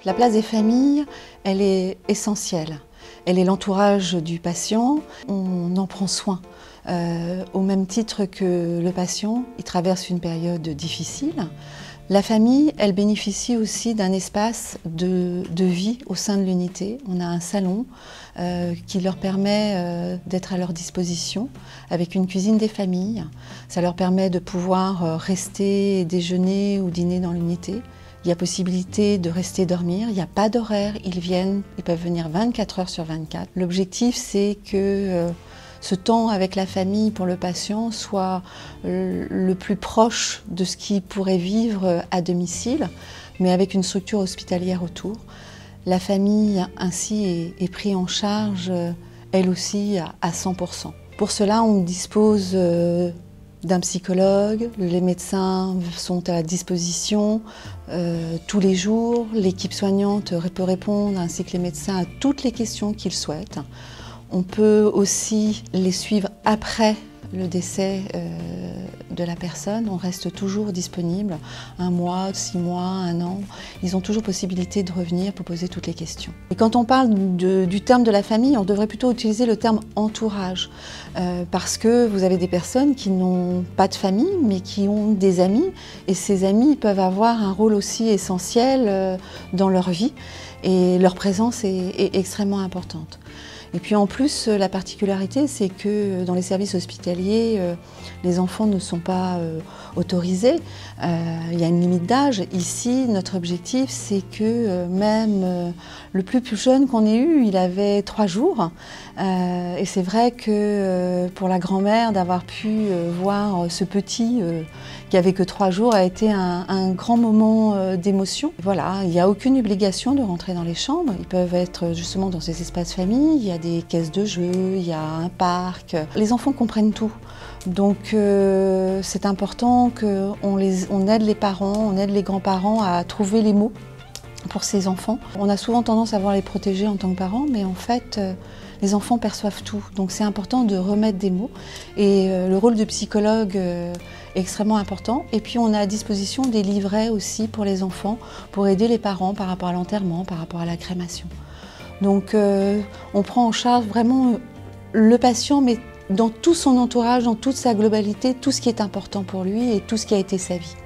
La place des familles, elle est essentielle. Elle est l'entourage du patient, on en prend soin. Au même titre que le patient, il traverse une période difficile. La famille, elle bénéficie aussi d'un espace de vie au sein de l'unité. On a un salon qui leur permet d'être à leur disposition avec une cuisine des familles. Ça leur permet de pouvoir rester déjeuner ou dîner dans l'unité. Il y a possibilité de rester dormir, il n'y a pas d'horaire, ils peuvent venir 24 heures sur 24. L'objectif, c'est que ce temps avec la famille pour le patient soit le plus proche de ce qu'il pourrait vivre à domicile, mais avec une structure hospitalière autour. La famille ainsi est prise en charge, elle aussi, à 100%. Pour cela, on dispose d'un psychologue, les médecins sont à disposition tous les jours. L'équipe soignante peut répondre, ainsi que les médecins, à toutes les questions qu'ils souhaitent. On peut aussi les suivre après le décès de la personne. On reste toujours disponible, 1 mois, 6 mois, 1 an. Ils ont toujours possibilité de revenir pour poser toutes les questions. Et quand on parle du terme de la famille, on devrait plutôt utiliser le terme entourage. Parce que vous avez des personnes qui n'ont pas de famille, mais qui ont des amis. Et ces amis peuvent avoir un rôle aussi essentiel dans leur vie. Et leur présence est extrêmement importante. Et puis en plus, la particularité, c'est que dans les services hospitaliers, les enfants ne sont pas autorisés. Il y a une limite d'âge. Ici, notre objectif, c'est que même le plus jeune qu'on ait eu, il avait 3 jours. Et c'est vrai que pour la grand-mère, d'avoir pu voir ce petit qui avait que 3 jours a été un grand moment d'émotion. Voilà, il n'y a aucune obligation de rentrer dans les chambres. Ils peuvent être justement dans ces espaces famille. Il y a des caisses de jeux, il y a un parc. Les enfants comprennent tout. Donc c'est important qu'on aide les parents, on aide les grands-parents à trouver les mots pour ces enfants. On a souvent tendance à vouloir les protéger en tant que parents, mais en fait, les enfants perçoivent tout. Donc c'est important de remettre des mots. Et le rôle de psychologue est extrêmement important. Et puis on a à disposition des livrets aussi pour les enfants, pour aider les parents par rapport à l'enterrement, par rapport à la crémation. Donc on prend en charge vraiment le patient, mais dans tout son entourage, dans toute sa globalité, tout ce qui est important pour lui et tout ce qui a été sa vie.